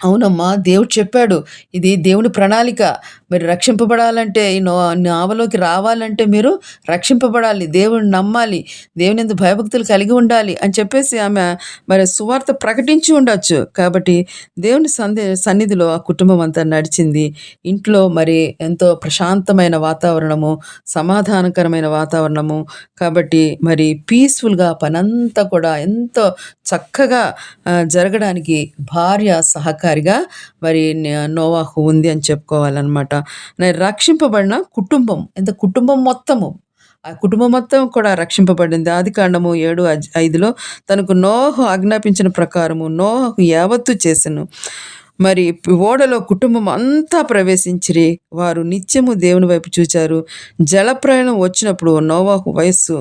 అవునమ్మా, దేవుడు చెప్పాడు, ఇది దేవుని ప్రణాళిక. మీరు రక్షింపబడాలంటే, ఈ నావలోకి రావాలంటే మీరు రక్షింపబడాలి, దేవుని నమ్మాలి, దేవుని యందు భయభక్తులు కలిగి ఉండాలి అని చెప్పేసి ఆమె మరి సువార్త ప్రకటించి ఉండొచ్చు. కాబట్టి దేవుని సన్నిధిలో ఆ కుటుంబం అంతా నడిచింది. ఇంట్లో మరి ఎంతో ప్రశాంతమైన వాతావరణము, సమాధానకరమైన వాతావరణము. కాబట్టి మరి పీస్ఫుల్గా పనంతా కూడా ఎంతో చక్కగా జరగడానికి భార్య సహకారిగా మరి నోవాహు ఉంది అని చెప్పుకోవాలన్నమాట. రక్షింపబడిన కుటుంబం, కుటుంబం మొత్తము, ఆ కుటుంబం మొత్తం కూడా రక్షింపబడింది. ఆదికాండము 7:5 తనకు నోహు ఆజ్ఞాపించిన ప్రకారము నోహు యావత్తు చేసెను. మరి ఓడలో కుటుంబం అంతా ప్రవేశించిరి. వారు నిత్యము దేవుని వైపు చూచారు. జలప్రయాణం వచ్చినప్పుడు నోవాహు వయస్సు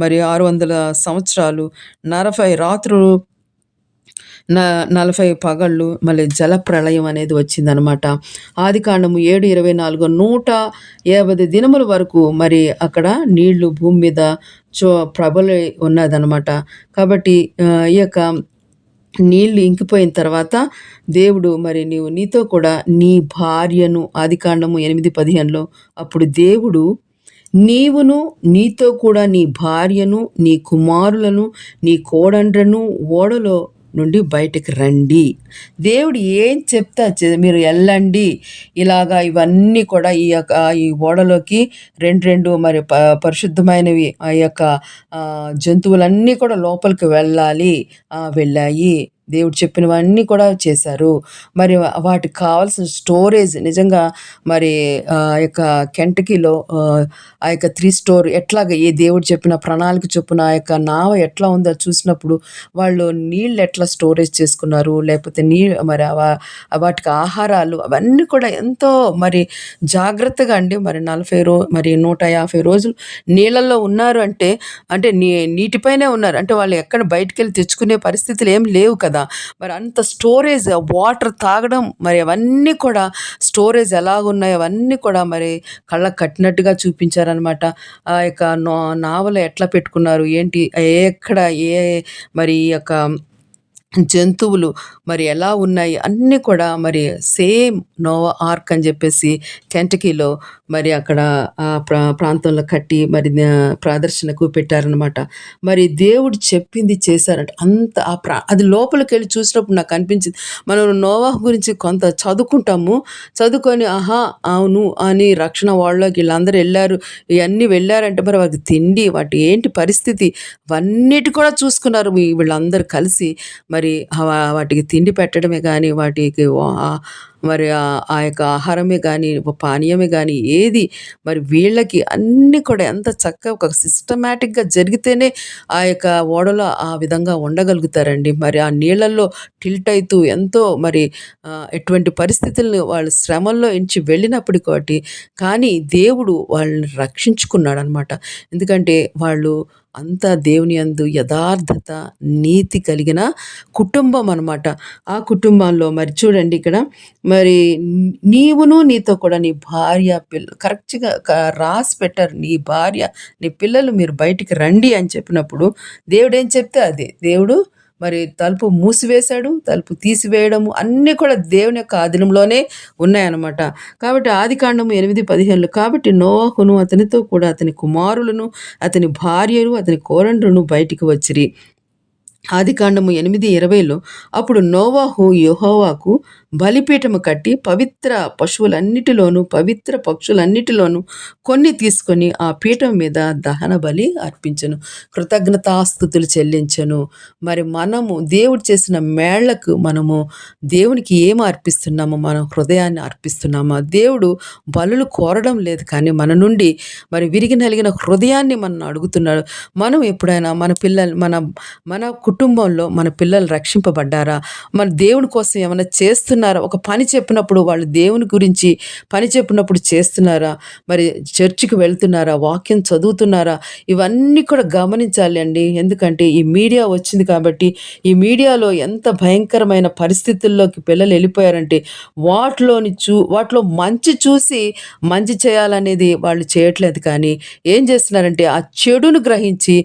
మరి 600 సంవత్సరాలు, 40 రాత్రులు, 40 పగళ్ళు. మళ్ళీ జల ప్రళయం అనేది వచ్చిందనమాట. ఆదికాండము 7:24 150 దినముల వరకు మరి అక్కడ నీళ్లు భూమి మీద ప్రబలి ఉన్నదనమాట. కాబట్టి ఈ యొక్క నీళ్లు ఇంకిపోయిన తర్వాత దేవుడు మరి నీతో కూడా నీ భార్యను, ఆదికాండము 8:15 అప్పుడు దేవుడు నీవును నీతో కూడా నీ భార్యను, నీ కుమారులను, నీ కోడండ్రను ఓడలో నుండి బయటకు రండి. దేవుడు ఏం చెప్తా మీరు వెళ్ళండి. ఇలాగా ఇవన్నీ కూడా ఈ ఓడలోకి రెండు మరి పరిశుద్ధమైనవి ఆ యొక్క జంతువులన్నీ కూడా లోపలికి వెళ్ళాయి. దేవుడు చెప్పినవన్నీ కూడా చేశారు. మరి వాటికి కావాల్సిన స్టోరేజ్ నిజంగా మరి ఆ యొక్క కెంటకీలో ఆ యొక్క 3 స్టోర్ ఎట్లాగా ఏ దేవుడు చెప్పిన ప్రణాళిక చొప్పున ఆ యొక్క నావ ఎట్లా ఉందో చూసినప్పుడు వాళ్ళు నీళ్ళు ఎట్లా స్టోరేజ్ చేసుకున్నారు, లేకపోతే మరి వాటికి ఆహారాలు అవన్నీ కూడా ఎంతో మరి జాగ్రత్తగా అండి. మరి 150 రోజులు నీళ్ళల్లో ఉన్నారు అంటే నీటిపైనే ఉన్నారు. అంటే వాళ్ళు ఎక్కడ బయటికి వెళ్ళి తెచ్చుకునే పరిస్థితులు ఏం లేవు కదా. మరి అంత స్టోరేజ్ వాటర్ తాగడం మరి అవన్నీ కూడా స్టోరేజ్ ఎలాగున్నాయో అవన్నీ కూడా మరి కళ్ళకు కట్టినట్టుగా చూపించారనమాట. ఆ యొక్క నావలో ఎట్లా పెట్టుకున్నారు ఏంటి, ఎక్కడ ఏ మరి ఈ యొక్క జంతువులు మరి ఎలా ఉన్నాయి అన్నీ కూడా మరి సేమ్ నోవా ఆర్క్ అని చెప్పేసి కెంటకీలో మరి అక్కడ ప్రాంతంలో కట్టి మరి ప్రదర్శనకు పెట్టారనమాట. మరి దేవుడు చెప్పింది చేశారంట. అంత అది లోపలికి వెళ్ళి చూసినప్పుడు నాకు అనిపించింది, మనం నోవా గురించి కొంత చదువుకుంటాము, చదువుకొని ఆహా అవును అని రక్షణ వాళ్ళకి వీళ్ళందరూ వెళ్ళారు, ఇవన్నీ వెళ్ళారంటే మరి వారికి తిండి వాటి ఏంటి పరిస్థితి అవన్నిటి కూడా చూసుకున్నారు వీళ్ళందరూ కలిసి. మరి వాటికి తిండి పెట్టడమే కానీ, వాటికి మరి ఆ యొక్క ఆహారమే కానీ, పానీయమే కానీ ఏది మరి వీళ్ళకి అన్నీ కూడా ఎంత చక్కగా ఒక సిస్టమేటిక్గా జరిగితేనే ఆ యొక్క ఓడలో ఆ విధంగా ఉండగలుగుతారండి. మరి ఆ నీళ్ళల్లో టిల్ట్ అవుతూ ఎంతో మరి ఎటువంటి పరిస్థితులను వాళ్ళు శ్రమల్లో ఎంచి వెళ్ళినప్పటికీ కానీ దేవుడు వాళ్ళని రక్షించుకున్నాడు అనమాట. ఎందుకంటే వాళ్ళు అంతా దేవుని యందు యథార్థత నీతి కలిగిన కుటుంబం అనమాట. ఆ కుటుంబంలో మరి చూడండి ఇక్కడ మరి నీవును నీతో కూడా నీ భార్య పిల్లలు కరెక్ట్గా రాసి పెట్టారు. నీ భార్య నీ పిల్లలు మీరు బయటికి రండి అని చెప్పినప్పుడు దేవుడు ఏం చెప్తే అదే. దేవుడు మరి తలుపు మూసివేశాడు, తలుపు తీసివేయడము అన్నీ కూడా దేవుని యొక్క ఆధీనంలోనే ఉన్నాయన్నమాట. కాబట్టి ఆదికాండము 8:15 కాబట్టి నోవహును అతనితో కూడా అతని కుమారులను అతని భార్యలు అతని కోరండ్రును బయటికి వచ్చిరి. ఆదికాండము 8:20 అప్పుడు నోవాహు యెహోవాకు బలిపీఠము కట్టి పవిత్ర పశువులన్నిటిలోనూ పవిత్ర పక్షులన్నిటిలోనూ కొన్ని తీసుకొని ఆ పీఠం మీద దహన బలి అర్పించను, కృతజ్ఞతాస్తుతులు చెల్లించను. మరి మనము దేవుడు చేసిన మేళ్లకు మనము దేవునికి ఏమి అర్పిస్తున్నామో, మన హృదయాన్ని అర్పిస్తున్నామా? దేవుడు బలులు కోరడం లేదు, కానీ మన నుండి మరి విరిగి నలిగిన హృదయాన్ని మనం అడుగుతున్నాడు. మనం ఎప్పుడైనా మన పిల్లలు మన కుటుంబంలో మన పిల్లలు రక్షింపబడ్డారా? మన దేవుని కోసం ఏమైనా చేస్తున్నారా? ఒక పని చెప్పినప్పుడు వాళ్ళు దేవుని గురించి పని చెప్పినప్పుడు చేస్తున్నారా? మరి చర్చికి వెళ్తున్నారా? వాక్యం చదువుతున్నారా? ఇవన్నీ కూడా గమనించాలి అండి. ఎందుకంటే ఈ మీడియా వచ్చింది కాబట్టి ఈ మీడియాలో ఎంత భయంకరమైన పరిస్థితుల్లోకి పిల్లలు వెళ్ళిపోయారంటే వాటిలో మంచి చూసి మంచి చేయాలనేది వాళ్ళు చేయట్లేదు, కానీ ఏం చేస్తున్నారంటే ఆ చెడును గ్రహించి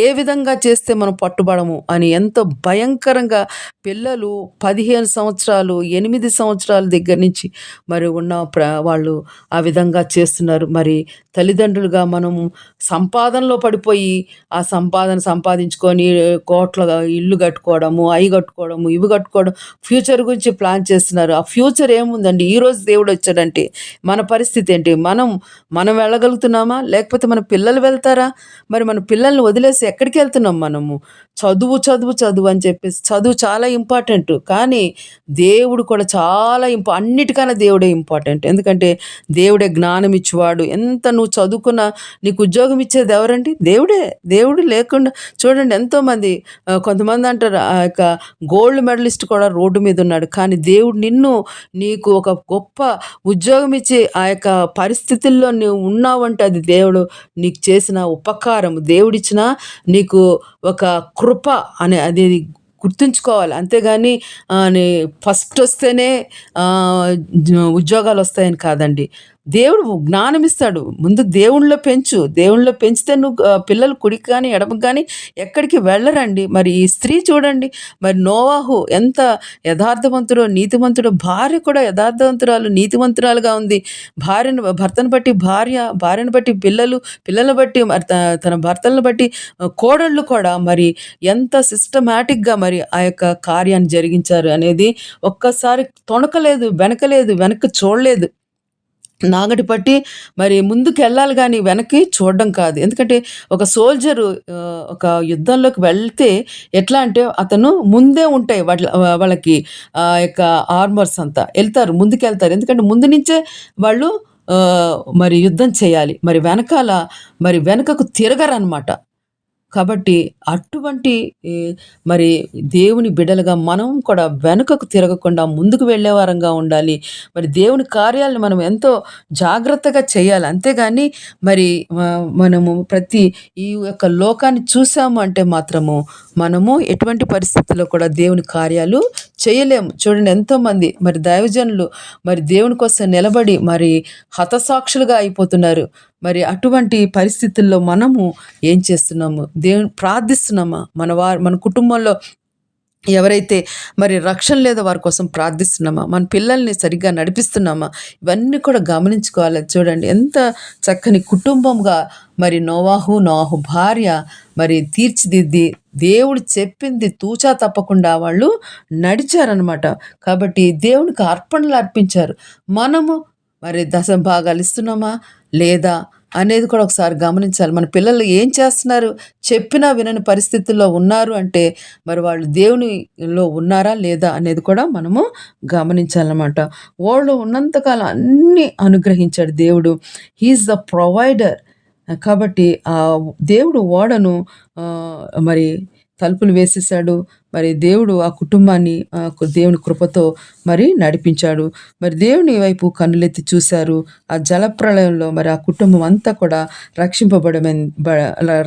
ఏ విధంగా చేస్తే మనం పట్టుబడము అని ఎంతో భయంకరంగా పిల్లలు 15 సంవత్సరాలు 8 సంవత్సరాల దగ్గర నుంచి మరి ఉన్న వాళ్ళు ఆ విధంగా చేస్తున్నారు. మరి తల్లిదండ్రులుగా మనము సంపాదనలో పడిపోయి ఆ సంపాదించుకొని కోట్ల ఇల్లు కట్టుకోవడము, అవి కట్టుకోవడము, ఇవి కట్టుకోవడం, ఫ్యూచర్ గురించి ప్లాన్ చేస్తున్నారు. ఆ ఫ్యూచర్ ఏముందండి? ఈరోజు దేవుడు వచ్చాడంటే మన పరిస్థితి ఏంటి? మనం వెళ్ళగలుగుతున్నామా? లేకపోతే మన పిల్లలు వెళ్తారా? మరి మన పిల్లల్ని వదిలేసి ఎక్కడికి వెళ్తున్నాం మనము? చదువు చదువు చదువు అని చెప్పేసి చదువు చాలా ఇంపార్టెంట్, కానీ దేవుడు కూడా చాలా అన్నిటికన్నా దేవుడే ఇంపార్టెంట్. ఎందుకంటే దేవుడే జ్ఞానం ఇచ్చేవాడు. ఎంత నువ్వు చదువుకున్నా నీకు ఉద్యోగం ఇచ్చేది ఎవరండి? దేవుడే. దేవుడు లేకుండా చూడండి ఎంతోమంది, కొంతమంది అంటారు ఆ యొక్క గోల్డ్ మెడలిస్ట్ కూడా రోడ్డు మీద ఉన్నాడు, కానీ దేవుడు నీకు ఒక గొప్ప ఉద్యోగం ఇచ్చి ఆ యొక్క పరిస్థితుల్లో నువ్వు ఉన్నావంటే అది దేవుడు నీకు చేసిన ఉపకారం, దేవుడిచ్చిన నీకు ఒక కృప అని అది గుర్తుంచుకోవాలి. అంతేగాని ఫస్ట్ వస్తేనే ఉద్యోగాలు వస్తాయని కాదండి. దేవుడు జ్ఞానం ఇస్తాడు. ముందు దేవుళ్ళో పెంచితే నువ్వు పిల్లలు కుడికి కానీ ఎడమకు కానీ ఎక్కడికి వెళ్ళరండి. మరి ఈ స్త్రీ చూడండి, మరి నోవాహు ఎంత యథార్థవంతుడో నీతివంతుడో, భార్య కూడా యథార్థవంతురాలు నీతివంతురాలుగా ఉంది. భర్తను బట్టి భార్యను బట్టి పిల్లలను బట్టి మరి తన భర్తలను బట్టి కోడళ్ళు కూడా మరి ఎంత సిస్టమేటిక్గా మరి ఆ యొక్క కార్యాన్ని జరిగించారు అనేది ఒక్కసారి తొణకలేదు, వెనక్కి చూడలేదు. నాగటి పట్టి మరి ముందుకు వెళ్ళాలి కానీ వెనక్కి చూడడం కాదు. ఎందుకంటే ఒక సోల్జరు ఒక యుద్ధంలోకి వెళ్తే ఎట్లా అంటే అతను ముందే ఉంటాయి వాళ్ళకి యొక్క ఆర్మర్స్ అంతా ముందుకు వెళ్తారు. ఎందుకంటే ముందు నుంచే వాళ్ళు మరి యుద్ధం చేయాలి. మరి వెనకకు తిరగరనమాట. కాబట్టి అటువంటి మరి దేవుని బిడ్డలుగా మనం కూడా వెనుకకు తిరగకుండా ముందుకు వెళ్ళే వారంగా ఉండాలి. మరి దేవుని కార్యాలను మనం ఎంతో జాగ్రత్తగా చేయాలి. అంతేగాని మరి మనము ప్రతి ఈ యొక్క లోకాన్ని చూసాము అంటే మాత్రము మనము ఎటువంటి పరిస్థితుల్లో కూడా దేవుని కార్యాలు చేయలేము. చూడండి, ఎంతోమంది మరి దైవజనులు మరి దేవుని కోసం నిలబడి మరి హతసాక్షులుగా అయిపోతున్నారు. మరి అటువంటి పరిస్థితుల్లో మనము ఏం చేస్తున్నాము? దేవుని ప్రార్థిస్తున్నామా? మన కుటుంబంలో ఎవరైతే మరి రక్షణ లేదో వారి కోసం ప్రార్థిస్తున్నామా? మన పిల్లల్ని సరిగ్గా నడిపిస్తున్నామా? ఇవన్నీ కూడా గమనించుకోవాలి. చూడండి, ఎంత చక్కని కుటుంబంగా మరి నోవాహు భార్య మరి తీర్చిదిద్ది దేవుడు చెప్పింది తూచా తప్పకుండా వాళ్ళు నడిచారనమాట. కాబట్టి దేవునికి అర్పణలు అర్పించారు. మనము మరి దశభాగాలు ఇస్తున్నామా లేదా అనేది కూడా ఒకసారి గమనించాలి. మన పిల్లలు ఏం చేస్తున్నారు? చెప్పినా వినని పరిస్థితుల్లో ఉన్నారు అంటే మరి వాళ్ళు దేవునిలో ఉన్నారా లేదా అనేది కూడా మనము గమనించాలన్నమాట. వాళ్ళు ఉన్నంతకాలం అన్నీ అనుగ్రహించాడు దేవుడు. He is the provider. కాబట్టి ఆ దేవుడు ఓడను మరి తలుపులు వేసేసాడు. మరి దేవుడు ఆ కుటుంబాన్ని దేవుని కృపతో మరి నడిపించాడు. మరి వైపు కన్నులెత్తి చూశారు. ఆ జలప్రళయంలో మరి ఆ కుటుంబం అంతా కూడా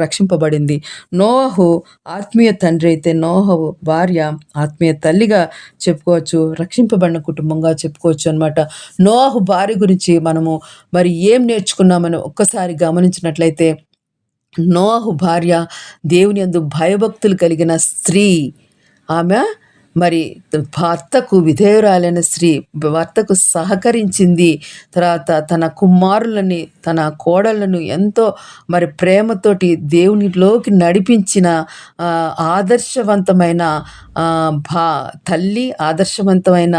రక్షింపబడింది. నోవహు ఆత్మీయ తండ్రి అయితే నోవహు భార్య ఆత్మీయ తల్లిగా చెప్పుకోవచ్చు, రక్షింపబడిన కుటుంబంగా చెప్పుకోవచ్చు అనమాట. నోవహు భార్య గురించి మనము మరి ఏం నేర్చుకున్నామని ఒక్కసారి గమనించినట్లయితే, నోవహు భార్య దేవుని యందు భయభక్తులు కలిగిన స్త్రీ. ఆమె మరి భర్తకు విధేయురాలైన స్త్రీ, భర్తకు సహకరించింది. తర్వాత తన కుమారులని తన కోడళ్లను ఎంతో మరి ప్రేమతోటి దేవునిలోకి నడిపించిన ఆదర్శవంతమైన తల్లి, ఆదర్శవంతమైన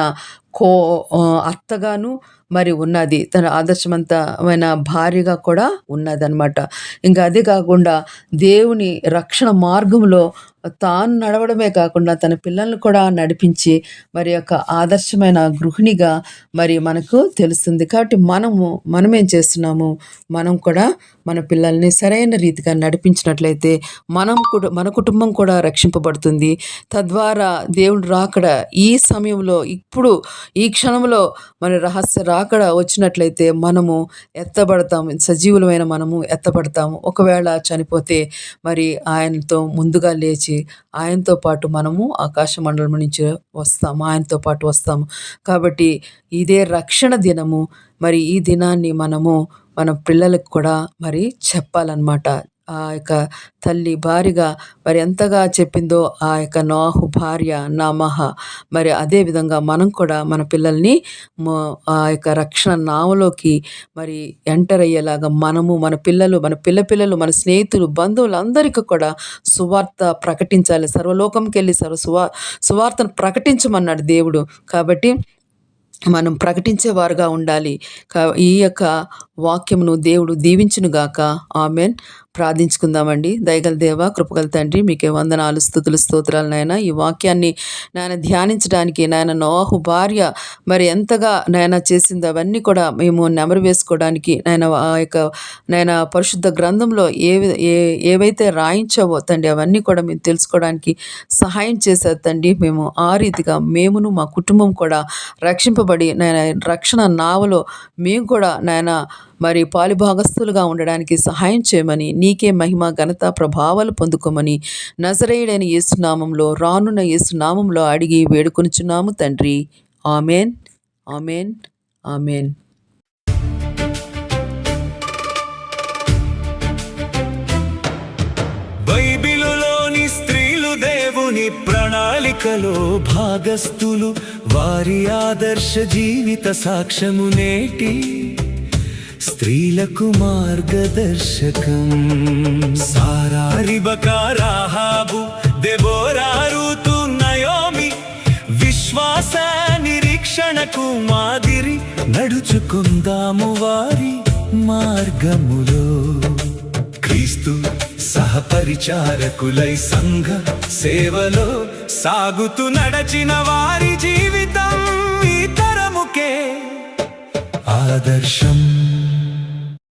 అత్తగాను మరి ఉన్నది. తన ఆదర్శవంతమైన భార్యగా కూడా ఉన్నదనమాట. ఇంకా అదే కాకుండా దేవుని రక్షణ మార్గంలో తాను నడవడమే కాకుండా తన పిల్లల్ని కూడా నడిపించి మరి యొక్క ఆదర్శమైన గృహిణిగా మరి మనకు తెలుస్తుంది. కాబట్టి మనమేం చేస్తున్నాము? మనం కూడా మన పిల్లల్ని సరైన రీతిగా నడిపించినట్లయితే మన కుటుంబం కూడా రక్షింపబడుతుంది. తద్వారా దేవుడు రాకడ ఈ సమయంలో, ఇప్పుడు ఈ క్షణంలో మన రహస్య రాకడ వచ్చినట్లయితే మనము ఎత్తబడతాము, సజీవులమైన మనము ఎత్తబడతాము. ఒకవేళ చనిపోతే మరి ఆయనతో ముందుగా లేచి ఆయనతో పాటు మనము ఆకాశ మండలం నుంచి వస్తాము, ఆయనతో పాటు వస్తాము. కాబట్టి ఇదే రక్షణ దినము. మరి ఈ దినాన్ని మనము మన పిల్లలకు కూడా మరి చెప్పాలన్నమాట. ఆ యొక్క తల్లి భార్యగా మరి ఎంతగా చెప్పిందో ఆ యొక్క నోవహు భార్య నామహ, మరి అదేవిధంగా మనం కూడా మన పిల్లల్ని ఆ యొక్క రక్షణ నావలోకి మరి ఎంటర్ అయ్యేలాగా మనము, మన పిల్లలు, మన పిల్లలు, మన స్నేహితులు, బంధువులు అందరికీ కూడా సువార్త ప్రకటించాలి. సర్వలోకంకి వెళ్ళి సువార్తను ప్రకటించమన్నాడు దేవుడు. కాబట్టి మనం ప్రకటించేవారుగా ఉండాలి. ఈ యొక్క వాక్యమును దేవుడు దీవించునుగాక. ఆమెన్. ప్రార్థించుకుందామండి. దయగల దేవ, కృపగల తండ్రి, మీకే వందనాలు, స్తుతులు, స్తోత్రాలు నాయన. ఈ వాక్యాన్ని నాయన ధ్యానించడానికి నాయన నోవహు భార్య మరి ఎంతగా నాయన చేసింది అవన్నీ కూడా మేము నెమరు వేసుకోవడానికి నాయన ఆ యొక్క నాయన పరిశుద్ధ గ్రంథంలో ఏవైతే రాయించావో తండ్రి అవన్నీ కూడా మేము తెలుసుకోవడానికి సహాయం చేశారు తండ్రి. మేము ఆ రీతిగా మేమును మా కుటుంబం కూడా రక్షింపబడి నాయన రక్షణ నావలో మేము కూడా నాయన మరి పాలిభాగస్తులుగా ఉండడానికి సహాయం చేయమని, నీకే మహిమ ఘనత ప్రభావాలు పొందుకోమని నజరేయుడైన యేసునామంలో, రానున్న యేసునామంలో అడిగి వేడుకొనుచున్నాము తండ్రి. Amen, amen, amen. బైబిలులోని స్త్రీలు దేవుని ప్రణాళికలో భాగస్థులు. వారి ఆదర్శ జీవిత సాక్ష్యము నేటి స్త్రీలకు మార్గదర్శకం. సారా, రిబకా, రాహాబు, దెబోరా, రూతు, నయోమి విశ్వాస నిరీక్షణకు మాదిరి. నడుచుకుందాము వారి మార్గములో. క్రీస్తు సహపరిచారకులై సంఘ సేవలో సాగుతూ నడచిన వారి జీవితం ఈ తరముకే ఆదర్శం.